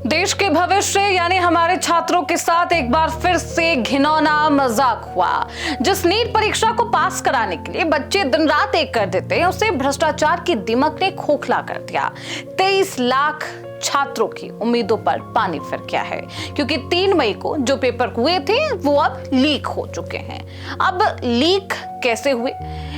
देश के भविष्य यानी हमारे छात्रों के साथ एक बार फिर से घिनौना मजाक हुआ। जिस नीट परीक्षा को पास कराने के लिए बच्चे दिन रात एक कर देते हैं, उसे भ्रष्टाचार की दिमक ने खोखला कर दिया। 23 लाख छात्रों की उम्मीदों पर पानी फिर गया है, क्योंकि 3 मई को जो पेपर हुए थे वो अब लीक हो चुके हैं। अब लीक कैसे हुए,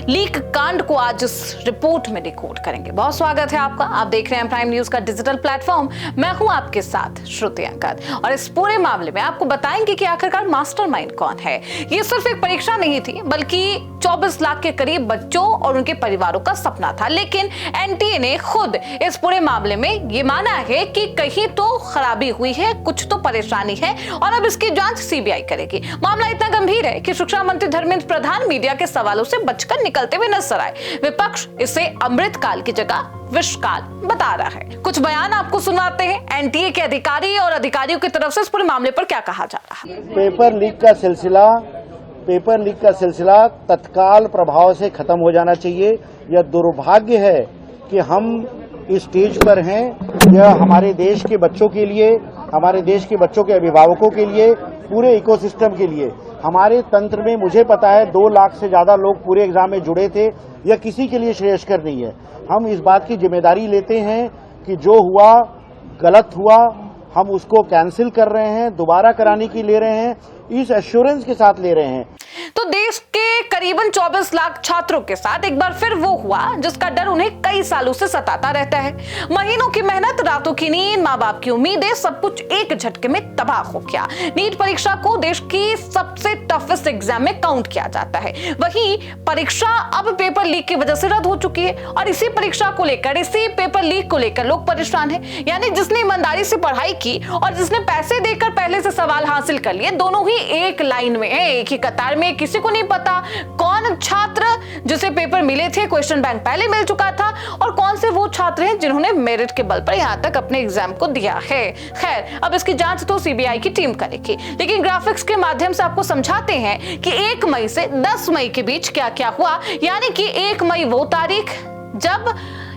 लीक कांड को आज इस रिपोर्ट में डिकोड करेंगे। बहुत स्वागत है आपका, आप देख रहे हैं प्राइम न्यूज का डिजिटल प्लेटफॉर्म। मैं हूं आपके साथ श्रुति अंकद, और इस पूरे मामले में आपको बताएंगे कि आखिरकार मास्टरमाइंड कौन है। ये सिर्फ एक परीक्षा नहीं थी, बल्कि 24 लाख के करीब बच्चों और उनके परिवारों का सपना था। लेकिन एनटीए ने खुद इस पूरे मामले में ये माना है कि कहीं तो खराबी हुई है, कुछ तो परेशानी है, और अब इसकी जांच सीबीआई करेगी। मामला इतना गंभीर है कि शिक्षा मंत्री धर्मेंद्र प्रधान मीडिया के सवालों से बचकर निकलते हुए नजर आए। विपक्ष इसे अमृत काल की जगह विषकाल बता रहा है। कुछ बयान आपको सुनाते हैं एनटीए के अधिकारी और अधिकारियों की तरफ से इस पूरे मामले पर क्या कहा जा रहा है। पेपर लीक का सिलसिला तत्काल प्रभाव से खत्म हो जाना चाहिए। यह दुर्भाग्य है कि हम इस स्टेज पर हैं। यह हमारे देश के बच्चों के लिए, हमारे देश के बच्चों के अभिभावकों के लिए, पूरे इकोसिस्टम के लिए, हमारे तंत्र में मुझे पता है 2 लाख से ज्यादा लोग पूरे एग्जाम में जुड़े थे। यह किसी के लिए श्रेयस्कर नहीं है। हम इस बात की जिम्मेदारी लेते हैं कि जो हुआ गलत हुआ, हम उसको कैंसिल कर रहे हैं, दोबारा कराने की ले रहे हैं, इस एश्योरेंस के साथ ले रहे हैं। तो देश के करीबन 24 लाख छात्रों के साथ एक बार फिर वो हुआ जिसका डर उन्हें कई सालों से सताता रहता है। महीनों की मेहनत, रातों की नींद, माँ बाप की उम्मीदें, सब कुछ एक झटके में तबाह हो गया। नीट परीक्षा को देश की सबसे टफेस्ट एग्जाम में काउंट किया जाता है। वहीं परीक्षा अब पेपर लीक की वजह से रद्द हो चुकी है, और इसी परीक्षा को लेकर, इसी पेपर लीक को लेकर लोग परेशान हैं। यानी जिसने ईमानदारी से पढ़ाई की और जिसने पैसे देकर पहले से सवाल हासिल कर लिए, दोनों ही एक लाइन में है, एक ही कतार में। किसी को नहीं पता कौन छात्र जिसे पेपर मिले थे, क्वेश्चन बैंक पहले मिल चुका था, और कौन से वो छात्र हैं जिन्होंने मेरिट के बल पर यहां तक अपने एग्जाम को दिया है। खैर, अब इसकी जांच तो सीबीआई की टीम करेगी, लेकिन ग्राफिक्स के माध्यम से आपको समझाते हैं कि 1 मई से 10 मई के बीच क्या क्या हुआ। यानी कि 1 मई वो तारीख जब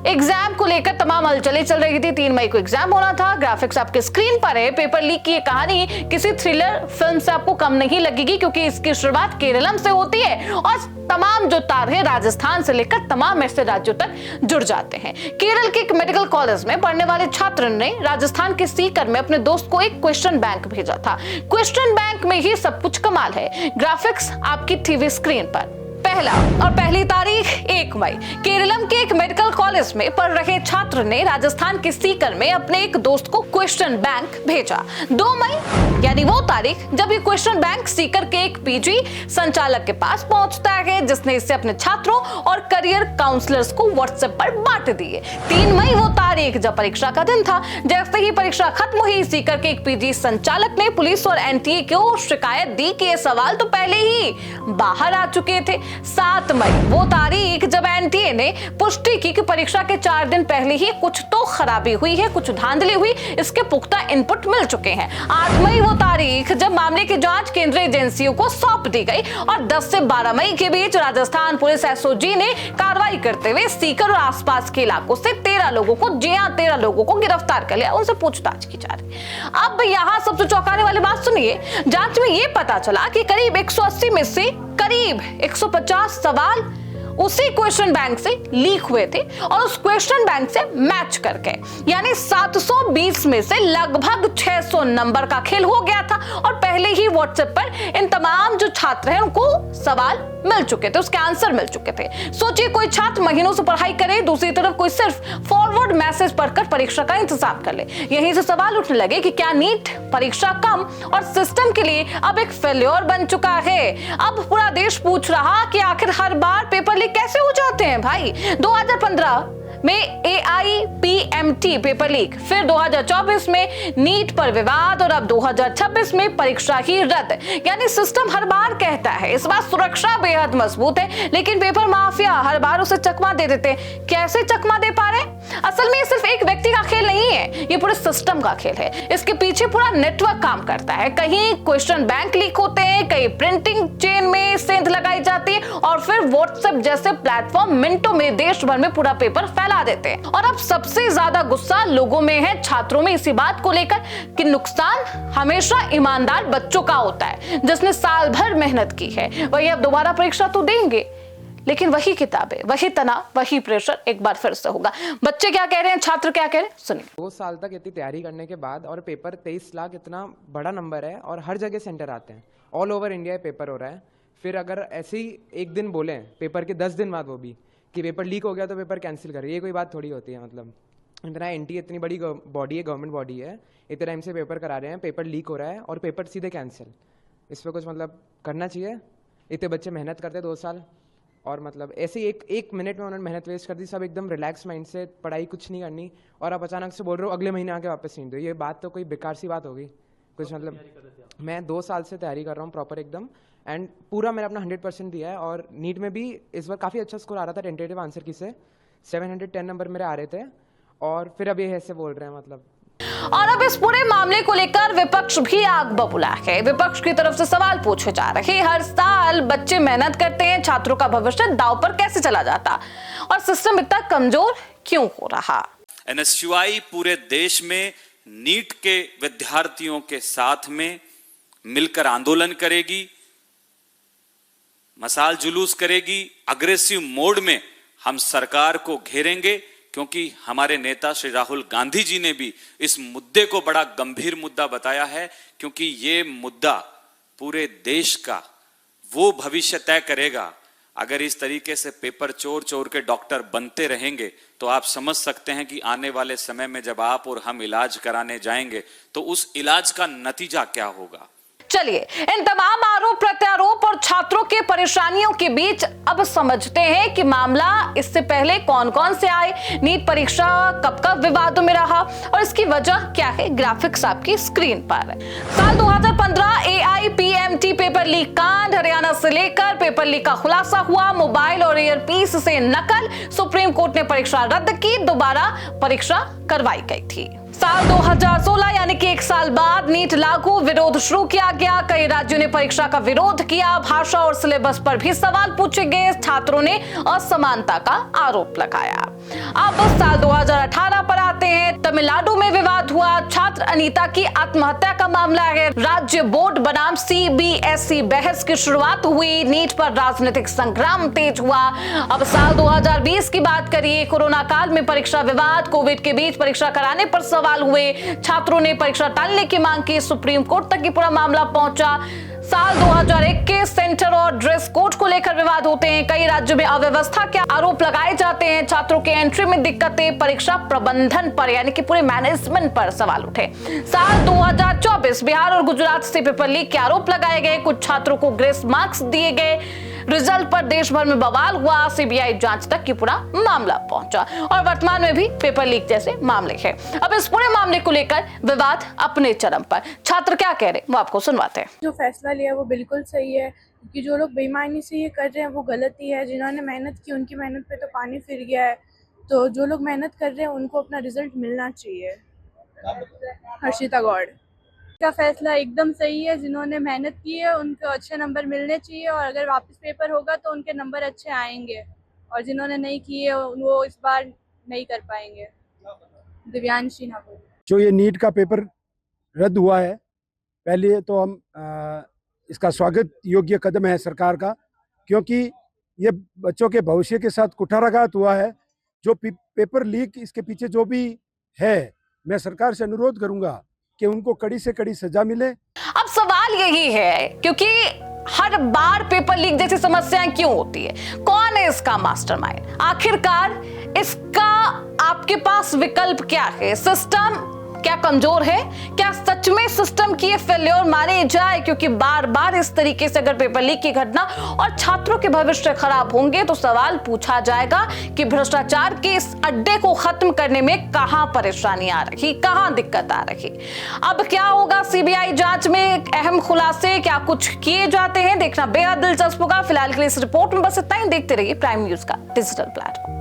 एग्जाम को लेकर तमाम हलचलें चल रही थी। 3 मई को एग्जाम होना था। ग्राफिक्स आपके स्क्रीन पर है। पेपर लीक की ये कहानी किसी थ्रिलर फिल्म से आपको कम नहीं लगेगी, क्योंकि इसकी शुरुआत केरलम से होती है और तमाम जो तार है राजस्थान से लेकर तमाम ऐसे राज्यों तक जुड़ जाते हैं। केरल के एक मेडिकल कॉलेज में पढ़ने वाले छात्र ने राजस्थान के सीकर में अपने दोस्त को एक क्वेश्चन बैंक भेजा था। क्वेश्चन बैंक में ही सब कुछ कमाल है। ग्राफिक्स आपकी टीवी स्क्रीन पर। पहली तारीख 1 मई, केरलम के एक मेडिकल कॉलेज में पढ़ रहे छात्र ने राजस्थान के सीकर में अपने एक दोस्त को क्वेश्चन बैंक भेजा। 2 मई यानी वो तारीख जब ये क्वेश्चन बैंक सीकर के एक पीजी संचालक के पास पहुंचता है, जिसने इसे अपने छात्रों और करियर काउंसलर्स को व्हाट्सएप पर बांट दिए। 3 मई वो तारीख जब परीक्षा का दिन था। जैसे ही परीक्षा खत्म हुई, सीकर के एक पीजी संचालक ने पुलिस और एनटीए को शिकायत दी कि ये सवाल तो पहले ही बाहर आ चुके थे। 7 मई वो तारीख जब एनटीए ने पुष्टि की कि परीक्षा के 4 दिन पहले ही कुछ तो खराबी हुई है, कुछ धांधली हुई, इसके पुख्ता इनपुट मिल चुके हैं। 8 मई वो तारीख जब मामले की जांच केंद्रीय एजेंसियों को सौंप दी गई, और 10 से 12 मई के बीच राजस्थान पुलिस एसओजी ने कार्रवाई करते हुए सीकर और आसपास के इलाकों से 13 लोगों को गिरफ्तार कर लिया, उनसे पूछताछ की जा रही। अब यहाँ सबसे चौंकाने वाली बात सुनिए। जांच में ये पता चला कि करीब 180 में से करीब 150 सवाल उसी क्वेश्चन बैंक से लीक हुए थे, और उस क्वेश्चन बैंक से मैच करके, यानी 720 में से लगभग 600 नंबर का खेल हो गया था। और पहले ही व्हाट्सएप पर इन तमाम जो छात्र हैं उनको सवाल मिल चुके थे, उसके आंसर मिल चुके थे। सोचिए, कोई छात्र महीनों से पढ़ाई करे, दूसरी तरफ कोई सिर्फ फॉरवर्ड मैसेज पढ़कर परीक्षा का इंतजाम कर ले। यहीं से सवाल उठने लगे कि क्या नीट परीक्षा कम और सिस्टम के लिए अब एक फेल्योर बन चुका है। अब पूरा देश पूछ रहा कि आखिर हर बार पेपर लीक कैसे हो जाते हैं भाई। 2015 में AIPMT पेपर लीक, फिर 2024 में नीट पर विवाद, और अब 2026 में परीक्षा ही रद्द। यानी सिस्टम हर बार कहता है इस बार सुरक्षा बेहद मजबूत है, लेकिन पेपर माफिया हर बार उसे चकमा दे देते। कैसे चकमा दे पा रहे? असल में ये सिर्फ एक व्यक्ति का खेल नहीं है, ये पूरे सिस्टम का खेल है। इसके पीछे पूरा नेटवर्क काम करता है। कहीं क्वेश्चन बैंक लीक होते हैं, कहीं प्रिंटिंग चेन में सेंध लगाई जाती है और फिर व्हाट्सएप जैसे प्लेटफॉर्म मिनटों में देश भर में पूरा पेपर फैला देते हैं। और अब सबसे ज्यादा गुस्सा लोगों में है, छात्रों में, इसी बात को लेकर कि नुकसान हमेशा ईमानदार बच्चों का होता है, जिसने साल भर मेहनत की है। वही अब दोबारा परीक्षा तो देंगे, लेकिन वही किताबें, वही तनाव, वही प्रेशर एक बार फिर से होगा। बच्चे क्या कह रहे हैं, छात्र क्या कह रहे हैं, सुनिए। 2 साल तक इतनी तैयारी करने के बाद और पेपर 23 लाख इतना बड़ा नंबर है और हर जगह सेंटर आते हैं, ऑल ओवर इंडिया पेपर हो रहा है। फिर अगर ऐसे ही एक दिन बोले पेपर के 10 दिन बाद वो भी कि पेपर लीक हो गया तो पेपर कैंसिल करिए, ये कोई बात थोड़ी होती है। मतलब इतना एनटीए इतनी बड़ी बॉडी है, गवर्नमेंट बॉडी है, इतने टाइम से पेपर करा रहे हैं, पेपर लीक हो रहा है और पेपर सीधे कैंसिल। इस पर कुछ मतलब करना चाहिए। इतने बच्चे मेहनत करते हैं 2 साल और मतलब ऐसे ही एक मिनट में उन्होंने मेहनत वेस्ट कर दी। सब एकदम रिलैक्स माइंड से, पढ़ाई कुछ नहीं करनी, और आप अचानक से बोल रहे हो अगले महीने आके वापस सीट दो। ये बात तो कोई बेकार सी बात होगी कुछ। मतलब मैं 2 साल से तैयारी कर रहा हूँ प्रॉपर एकदम, एंड पूरा मैंने अपना 100% दिया है। और नीट में भी इस बार काफ़ी अच्छा स्कोर आ रहा था टेंटेटिव आंसर की से, 710 नंबर मेरे आ रहे थे, और फिर अब ये ऐसे बोल रहे हैं मतलब। और अब इस पूरे मामले को लेकर विपक्ष भी आग बबूला है। विपक्ष की तरफ से सवाल पूछे जा रहे हैं, हर साल बच्चे मेहनत करते हैं, छात्रों का भविष्य दांव पर कैसे चला जाता और सिस्टम इतना कमजोर क्यों हो रहा। एनएसयूआई पूरे देश में नीट के विद्यार्थियों के साथ में मिलकर आंदोलन करेगी, मसाल जुलूस करेगी, अग्रेसिव मोड में हम सरकार को घेरेंगे, क्योंकि हमारे नेता श्री राहुल गांधी जी ने भी इस मुद्दे को बड़ा गंभीर मुद्दा बताया है, क्योंकि ये मुद्दा पूरे देश का वो भविष्य तय करेगा। अगर इस तरीके से पेपर चोर चोर के डॉक्टर बनते रहेंगे तो आप समझ सकते हैं कि आने वाले समय में जब आप और हम इलाज कराने जाएंगे तो उस इलाज का नतीजा क्या होगा। चलिए, इन तमाम आरोप प्रत्यारोप और छात्रों के परेशानियों के बीच अब समझते हैं कि मामला इससे पहले कौन कौन से आए, नीट परीक्षा कब कब विवादों में रहा और इसकी वजह क्या है। ग्राफिक्स आपकी स्क्रीन पर। साल 2015 AIPMT पेपर लीक कांड, हरियाणा से लेकर पेपर लीक का खुलासा हुआ, मोबाइल और ईयरपीस से नकल, सुप्रीम कोर्ट ने परीक्षा रद्द की, दोबारा परीक्षा करवाई गई थी। साल 2016 यानी कि 1 साल बाद नीट लागू, विरोध शुरू किया गया, कई राज्यों ने परीक्षा का विरोध किया, भाषा और सिलेबस पर भी सवाल पूछे गए, छात्रों ने असमानता का आरोप लगाया। अब साल 2018 पर आते हैं, तमिलनाडु में विवाद हुआ, छात्र अनीता की आत्महत्या का मामला है, राज्य बोर्ड बनाम CBSE बहस की शुरुआत हुई, नीट पर राजनीतिक संग्राम तेज हुआ। अब साल 2020 की बात करिए, कोरोना काल में परीक्षा विवाद, कोविड के बीच परीक्षा कराने पर सवाल हुए, छात्रों ने परीक्षा टालने की मांग की, सुप्रीम कोर्ट तक की पूरा मामला पहुंचा। साल 2021 सेंटर और ड्रेस कोड को लेकर विवाद होते हैं, कई राज्यों में अव्यवस्था के आरोप लगाए जाते हैं, छात्रों के एंट्री में दिक्कतें, परीक्षा प्रबंधन पर यानी कि पूरे मैनेजमेंट पर सवाल उठे। साल 2024 बिहार और गुजरात से पेपर लीक के आरोप लगाए गए, कुछ छात्रों को ग्रेस मार्क्स दिए गए, रिजल्ट पर देश भर में बवाल हुआ, CBI जांच तक की पूरा मामला पहुंचा और वर्तमान में भी पेपर लीक जैसे मामले हैं। अब इस पूरे मामले को लेकर विवाद अपने चरम पर। छात्र क्या कह रहे हैं वो आपको सुनवाते हैं। जो फैसला लिया वो बिल्कुल सही है, क्योंकि जो लोग बेईमानी से ये कर रहे हैं वो गलती है। जिन्होंने मेहनत की उनकी मेहनत पे तो पानी फिर गया है, तो जो लोग मेहनत कर रहे हैं उनको अपना रिजल्ट मिलना चाहिए। हर्षिता गौड़ का फैसला एकदम सही है, जिन्होंने मेहनत की है उनको अच्छे नंबर मिलने चाहिए, और अगर वापस पेपर होगा तो उनके नंबर अच्छे आएंगे, और जिन्होंने नहीं किए वो इस बार नहीं कर पाएंगे। दिव्यांशी नागौर। जो ये नीट का पेपर रद्द हुआ है, पहले तो हम इसका स्वागत योग्य कदम है सरकार का, क्योंकि ये बच्चों के भविष्य के साथ कुठाराघात हुआ है। जो पेपर लीक, इसके पीछे जो भी है, मैं सरकार से अनुरोध करूंगा कि उनको कड़ी से कड़ी सजा मिले। अब सवाल यही है, क्योंकि हर बार पेपर लीक जैसी समस्याएं क्यों होती है, कौन है इसका मास्टरमाइंड, आखिरकार इसका आपके पास विकल्प क्या है, सिस्टम क्या कमजोर है, क्या सच में सिस्टम की ये फेल्योर माने जाए, क्योंकि बार बार इस तरीके से अगर पेपर लीक की घटना और छात्रों के भविष्य खराब होंगे तो सवाल पूछा जाएगा कि भ्रष्टाचार के इस अड्डे को खत्म करने में कहां परेशानी आ रही, कहां दिक्कत आ रही। अब क्या होगा CBI जांच में, अहम खुलासे क्या कुछ किए जाते हैं, देखना बेहद दिलचस्प होगा। फिलहाल के लिए इस रिपोर्ट में बस इतना ही। देखते रहिए प्राइम न्यूज का डिजिटल प्लेटफॉर्म।